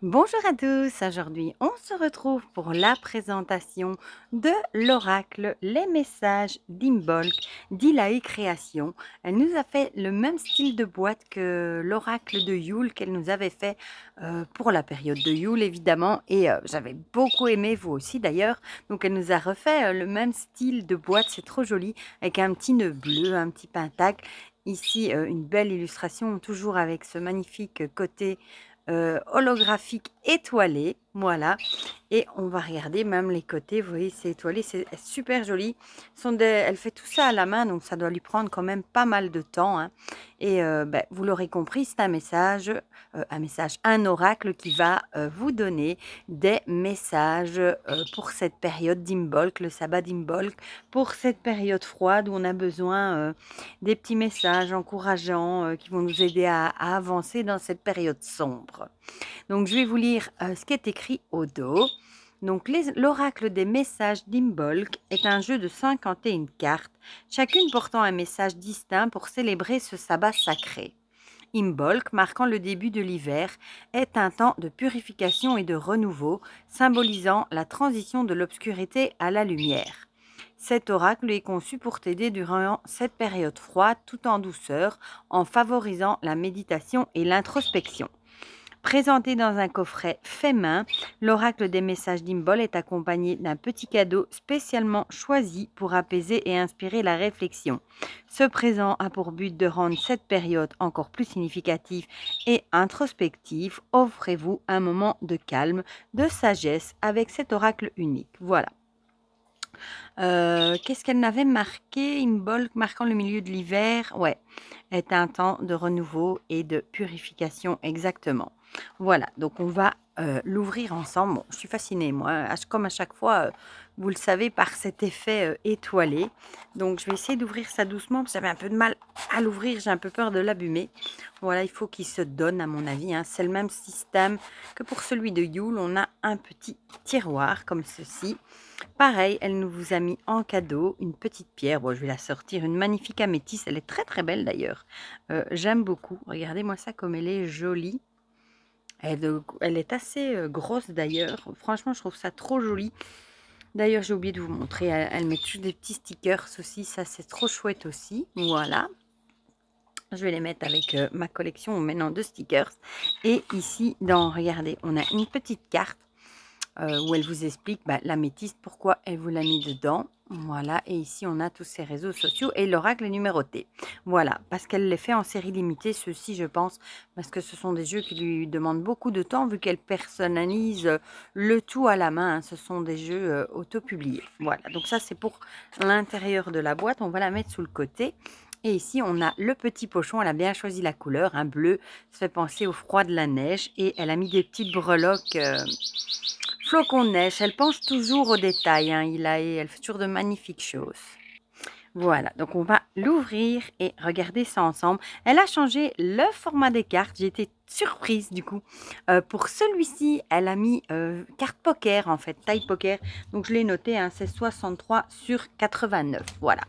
Bonjour à tous, aujourd'hui on se retrouve pour la présentation de l'oracle Les messages d'Imbolc d'Ilaï Création. Elle nous a fait le même style de boîte que l'oracle de Yule qu'elle nous avait fait pour la période de Yule évidemment et j'avais beaucoup aimé, vous aussi d'ailleurs. Donc elle nous a refait le même style de boîte, c'est trop joli, avec un petit nœud bleu, un petit pentacle. Ici une belle illustration, toujours avec ce magnifique côté holographique étoilé, voilà. Et on va regarder même les côtés, vous voyez, c'est étoilé, c'est super joli. Elle fait tout ça à la main, donc ça doit lui prendre quand même pas mal de temps, hein. Et vous l'aurez compris, c'est un oracle qui va vous donner des messages pour cette période d'Imbolc, le sabbat d'Imbolc, pour cette période froide où on a besoin des petits messages encourageants qui vont nous aider à avancer dans cette période sombre. Donc, je vais vous lire ce qui est écrit au dos. Donc, l'oracle des messages d'Imbolc est un jeu de 51 cartes, chacune portant un message distinct pour célébrer ce sabbat sacré. Imbolc, marquant le début de l'hiver, est un temps de purification et de renouveau, symbolisant la transition de l'obscurité à la lumière. Cet oracle est conçu pour t'aider durant cette période froide tout en douceur, en favorisant la méditation et l'introspection. Présenté dans un coffret fait main, l'oracle des messages d'Imbol est accompagné d'un petit cadeau spécialement choisi pour apaiser et inspirer la réflexion. Ce présent a pour but de rendre cette période encore plus significative et introspective. Offrez-vous un moment de calme, de sagesse avec cet oracle unique. Voilà. Qu'est-ce qu'elle m'avait marqué? Imbolc marquant le milieu de l'hiver. Ouais, est un temps de renouveau et de purification exactement. Voilà, donc on va l'ouvrir ensemble. Bon, je suis fascinée, moi, comme à chaque fois, vous le savez, par cet effet étoilé. Donc, je vais essayer d'ouvrir ça doucement, parce que j'avais un peu de mal à l'ouvrir, j'ai un peu peur de l'abîmer. Voilà, il faut qu'il se donne, à mon avis, hein. C'est le même système que pour celui de Yule. On a un petit tiroir, comme ceci. Pareil, elle nous vous a mis en cadeau une petite pierre. Bon, je vais la sortir, une magnifique améthyste. Elle est très très belle d'ailleurs. J'aime beaucoup. Regardez-moi ça comme elle est jolie. Elle est assez grosse d'ailleurs. Franchement, je trouve ça trop joli. D'ailleurs, j'ai oublié de vous montrer. Elle met toujours des petits stickers aussi. Ça, c'est trop chouette aussi. Voilà. Je vais les mettre avec ma collection maintenant de stickers. Et ici, regardez, on a une petite carte où elle vous explique l'améthyste, pourquoi elle vous l'a mis dedans. Voilà, et ici on a tous ses réseaux sociaux et l'oracle est numéroté. Voilà, parce qu'elle les fait en série limitée, ceux-ci je pense, parce que ce sont des jeux qui lui demandent beaucoup de temps vu qu'elle personnalise le tout à la main, hein. Ce sont des jeux auto-publiés. Voilà, donc ça c'est pour l'intérieur de la boîte, on va la mettre sous le côté. Et ici, on a le petit pochon. Elle a bien choisi la couleur. Un bleu, ça fait penser au froid de la neige. Et elle a mis des petites breloques flocons de neige. Elle pense toujours aux détails, hein. Elle fait toujours de magnifiques choses. Voilà, donc on va l'ouvrir et regarder ça ensemble. Elle a changé le format des cartes. J'ai été surprise du coup. Pour celui-ci, elle a mis carte poker en fait, taille poker. Donc je l'ai noté, hein, c'est 63 sur 89. Voilà.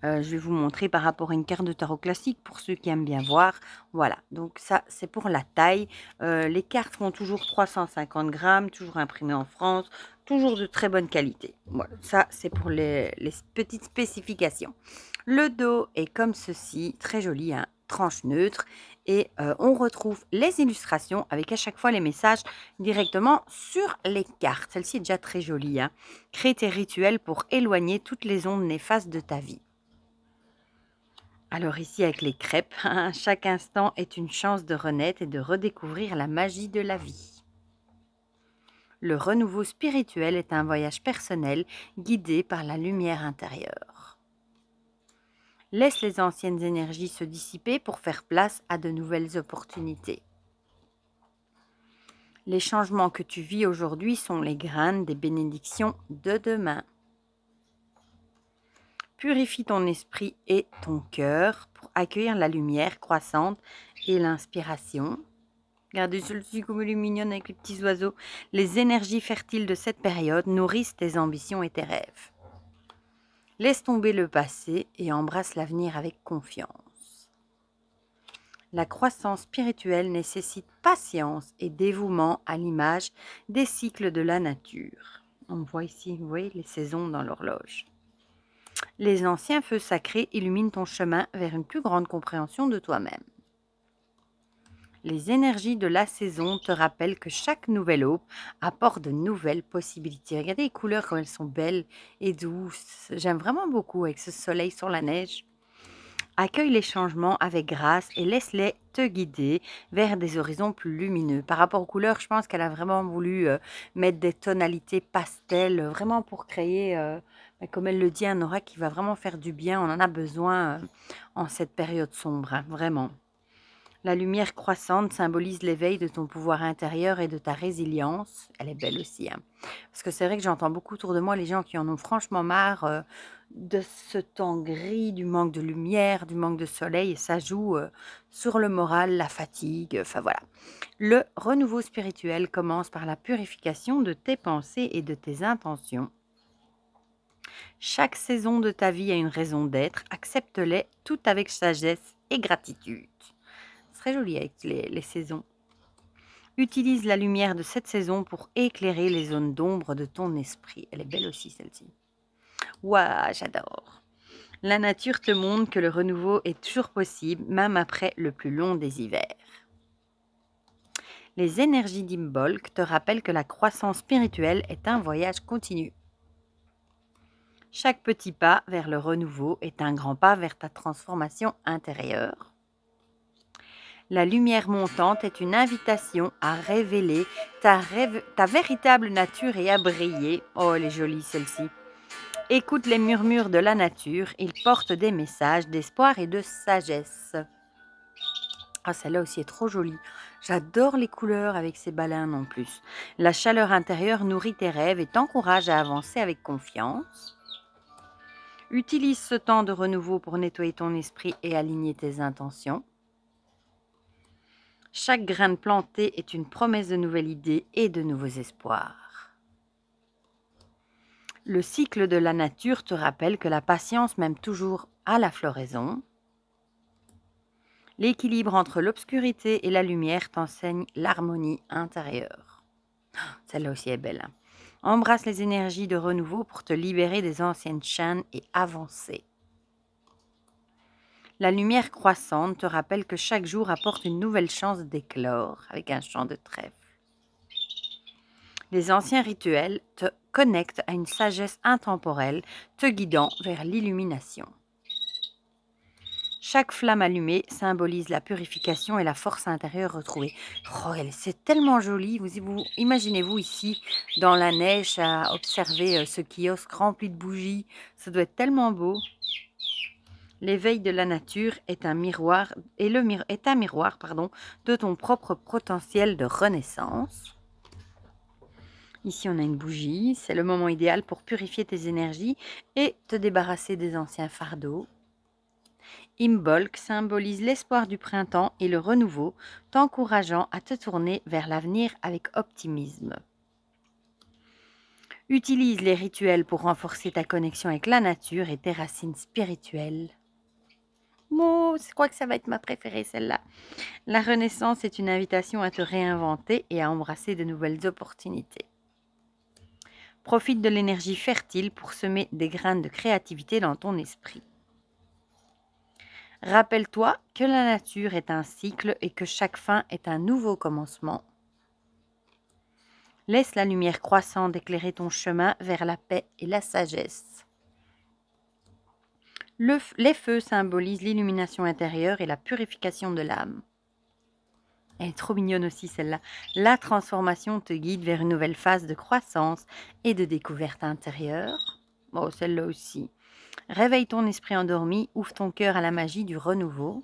Je vais vous montrer par rapport à une carte de tarot classique pour ceux qui aiment bien voir. Voilà, donc ça c'est pour la taille. Les cartes font toujours 350 grammes, toujours imprimées en France, toujours de très bonne qualité. Voilà, ça c'est pour les petites spécifications. Le dos est comme ceci, très joli, hein, tranche neutre. Et on retrouve les illustrations avec à chaque fois les messages directement sur les cartes. Celle-ci est déjà très jolie, hein. Crée tes rituels pour éloigner toutes les ondes néfastes de ta vie. Alors ici avec les crêpes, chaque instant est une chance de renaître et de redécouvrir la magie de la vie. Le renouveau spirituel est un voyage personnel guidé par la lumière intérieure. Laisse les anciennes énergies se dissiper pour faire place à de nouvelles opportunités. Les changements que tu vis aujourd'hui sont les graines des bénédictions de demain. Purifie ton esprit et ton cœur pour accueillir la lumière croissante et l'inspiration. Regardez celle-ci comme elle est mignonne avec les petits oiseaux. Les énergies fertiles de cette période nourrissent tes ambitions et tes rêves. Laisse tomber le passé et embrasse l'avenir avec confiance. La croissance spirituelle nécessite patience et dévouement à l'image des cycles de la nature. On voit ici, vous voyez, les saisons dans l'horloge. Les anciens feux sacrés illuminent ton chemin vers une plus grande compréhension de toi-même. Les énergies de la saison te rappellent que chaque nouvelle aube apporte de nouvelles possibilités. Regardez les couleurs comme elles sont belles et douces. J'aime vraiment beaucoup avec ce soleil sur la neige. Accueille les changements avec grâce et laisse-les te guider vers des horizons plus lumineux. Par rapport aux couleurs, je pense qu'elle a vraiment voulu mettre des tonalités pastel, vraiment pour créer, comme elle le dit, un aura qui va vraiment faire du bien. On en a besoin en cette période sombre, hein, vraiment. La lumière croissante symbolise l'éveil de ton pouvoir intérieur et de ta résilience. Elle est belle aussi, hein. Parce que c'est vrai que j'entends beaucoup autour de moi les gens qui en ont franchement marre de ce temps gris, du manque de lumière, du manque de soleil. Et ça joue sur le moral, la fatigue. Enfin voilà. Le renouveau spirituel commence par la purification de tes pensées et de tes intentions. Chaque saison de ta vie a une raison d'être. Accepte-les tout avec sagesse et gratitude. Très joli avec les saisons. Utilise la lumière de cette saison pour éclairer les zones d'ombre de ton esprit. Elle est belle aussi celle-ci. Waouh, j'adore. La nature te montre que le renouveau est toujours possible, même après le plus long des hivers. Les énergies d'Imbolc te rappellent que la croissance spirituelle est un voyage continu. Chaque petit pas vers le renouveau est un grand pas vers ta transformation intérieure. La lumière montante est une invitation à révéler ta véritable nature et à briller. Oh, elle est jolie celle-ci. Écoute les murmures de la nature, ils portent des messages d'espoir et de sagesse. Ah, celle-là aussi est trop jolie. J'adore les couleurs avec ces baleines en plus. La chaleur intérieure nourrit tes rêves et t'encourage à avancer avec confiance. Utilise ce temps de renouveau pour nettoyer ton esprit et aligner tes intentions. Chaque grain planté est une promesse de nouvelles idées et de nouveaux espoirs. Le cycle de la nature te rappelle que la patience mène toujours à la floraison. L'équilibre entre l'obscurité et la lumière t'enseigne l'harmonie intérieure. Celle-là aussi est belle, hein. Embrasse les énergies de renouveau pour te libérer des anciennes chaînes et avancer. La lumière croissante te rappelle que chaque jour apporte une nouvelle chance d'éclore avec un chant de trèfle. Les anciens rituels te connectent à une sagesse intemporelle, te guidant vers l'illumination. Chaque flamme allumée symbolise la purification et la force intérieure retrouvée. Oh, c'est tellement joli. Vous imaginez-vous ici, dans la neige, à observer ce kiosque rempli de bougies. Ça doit être tellement beau. L'éveil de la nature est un miroir, de ton propre potentiel de renaissance. Ici, on a une bougie. C'est le moment idéal pour purifier tes énergies et te débarrasser des anciens fardeaux. Imbolc symbolise l'espoir du printemps et le renouveau, t'encourageant à te tourner vers l'avenir avec optimisme. Utilise les rituels pour renforcer ta connexion avec la nature et tes racines spirituelles. Moi, je crois que ça va être ma préférée, celle-là. La renaissance est une invitation à te réinventer et à embrasser de nouvelles opportunités. Profite de l'énergie fertile pour semer des graines de créativité dans ton esprit. Rappelle-toi que la nature est un cycle et que chaque fin est un nouveau commencement. Laisse la lumière croissante éclairer ton chemin vers la paix et la sagesse. Les feux symbolisent l'illumination intérieure et la purification de l'âme. Elle est trop mignonne aussi celle-là. La transformation te guide vers une nouvelle phase de croissance et de découverte intérieure. Oh, celle-là aussi. Réveille ton esprit endormi, ouvre ton cœur à la magie du renouveau.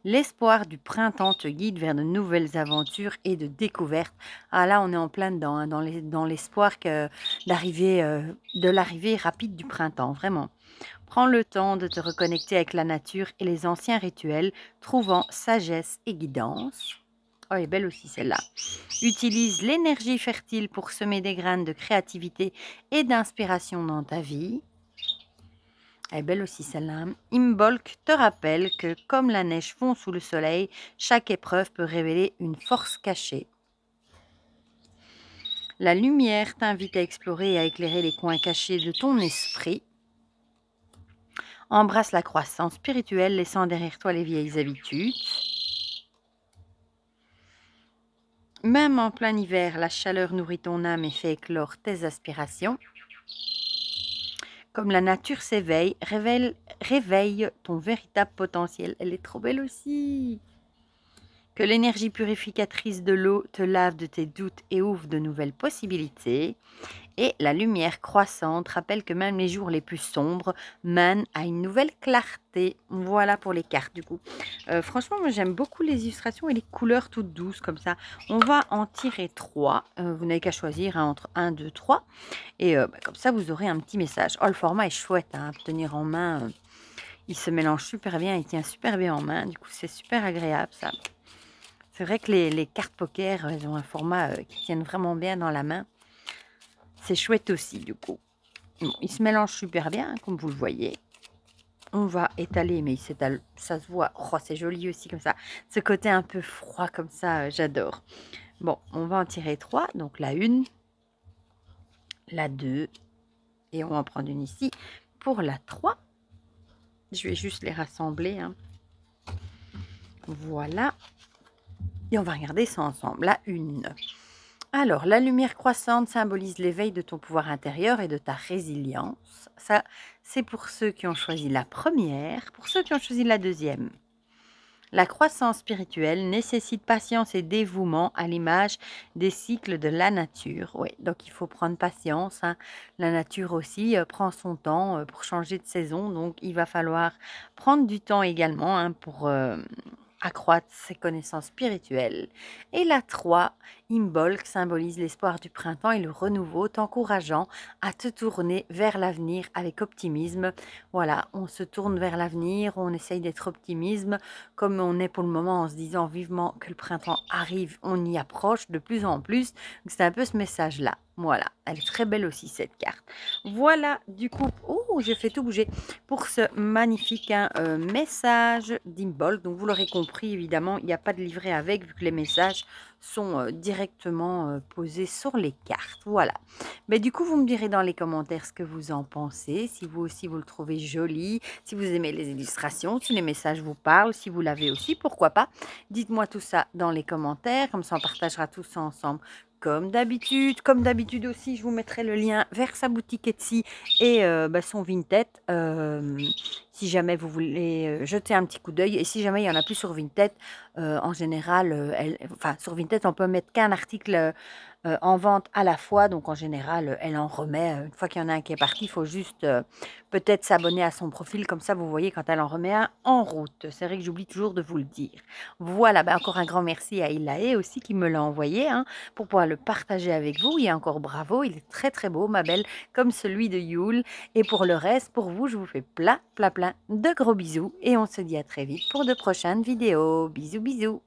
L'espoir du printemps te guide vers de nouvelles aventures et de découvertes. Ah là, on est en plein dedans, hein, dans l'espoir de l'arrivée rapide du printemps, vraiment. Prends le temps de te reconnecter avec la nature et les anciens rituels, trouvant sagesse et guidance. Oh, elle est belle aussi celle-là. Utilise l'énergie fertile pour semer des graines de créativité et d'inspiration dans ta vie. Elle est belle aussi celle-là. Hein. Imbolc te rappelle que comme la neige fond sous le soleil, chaque épreuve peut révéler une force cachée. La lumière t'invite à explorer et à éclairer les coins cachés de ton esprit. Embrasse la croissance spirituelle, laissant derrière toi les vieilles habitudes. Même en plein hiver, la chaleur nourrit ton âme et fait éclore tes aspirations. Comme la nature s'éveille, réveille ton véritable potentiel. Elle est trop belle aussi. Que l'énergie purificatrice de l'eau te lave de tes doutes et ouvre de nouvelles possibilités. Et la lumière croissante rappelle que même les jours les plus sombres mènent à une nouvelle clarté. Voilà pour les cartes du coup. Franchement, moi j'aime beaucoup les illustrations et les couleurs toutes douces comme ça. On va en tirer 3. Vous n'avez qu'à choisir entre 1, 2, 3. Et comme ça, vous aurez un petit message. Oh, le format est chouette hein, à tenir en main. Il se mélange super bien, il tient super bien en main. Du coup, c'est super agréable ça. C'est vrai que les cartes poker, elles ont un format qui tiennent vraiment bien dans la main. C'est chouette aussi, du coup. Bon, il se mélange super bien, hein, comme vous le voyez. On va étaler, mais il s'étale, ça se voit. Oh, c'est joli aussi comme ça. Ce côté un peu froid comme ça, j'adore. Bon, on va en tirer 3. Donc la 1, la 2, et on va en prendre une ici pour la 3. Je vais juste les rassembler. Hein. Voilà. Et on va regarder ça ensemble. La 1. Alors, la lumière croissante symbolise l'éveil de ton pouvoir intérieur et de ta résilience. Ça, c'est pour ceux qui ont choisi la première. Pour ceux qui ont choisi la deuxième. La croissance spirituelle nécessite patience et dévouement à l'image des cycles de la nature. Oui, donc il faut prendre patience. Hein. La nature aussi prend son temps pour changer de saison. Donc, il va falloir prendre du temps également hein, pour accroître ses connaissances spirituelles. Et la 3, Imbolc, symbolise l'espoir du printemps et le renouveau, t'encourageant à te tourner vers l'avenir avec optimisme. Voilà, on se tourne vers l'avenir, on essaye d'être optimiste, comme on est pour le moment en se disant vivement que le printemps arrive, on y approche de plus en plus. C'est un peu ce message-là. Voilà, elle est très belle aussi cette carte. Voilà, du coup, oh, j'ai fait tout bouger pour ce magnifique hein, message d'Imbolc. Donc, vous l'aurez compris, évidemment, il n'y a pas de livret avec, vu que les messages sont directement posés sur les cartes. Voilà. Mais du coup, vous me direz dans les commentaires ce que vous en pensez, si vous aussi vous le trouvez joli, si vous aimez les illustrations, si les messages vous parlent, si vous l'avez aussi, pourquoi pas. Dites-moi tout ça dans les commentaires, comme ça on partagera tout ça ensemble. Comme d'habitude aussi, je vous mettrai le lien vers sa boutique Etsy et son Vinted. Si jamais vous voulez jeter un petit coup d'œil. Et si jamais il n'y en a plus sur Vinted, en général, sur Vinted, on peut mettre qu'un article en vente à la fois. Donc en général, elle en remet. Une fois qu'il y en a un qui est parti, il faut juste peut-être s'abonner à son profil. Comme ça, vous voyez quand elle en remet un en route. C'est vrai que j'oublie toujours de vous le dire. Voilà, encore un grand merci à Ilaé aussi qui me l'a envoyé hein, pour pouvoir le partager avec vous. Et encore bravo, il est très très beau, ma belle, comme celui de Yule. Et pour le reste, pour vous, je vous fais plein de gros bisous. Et on se dit à très vite pour de prochaines vidéos. Bisous, bisous.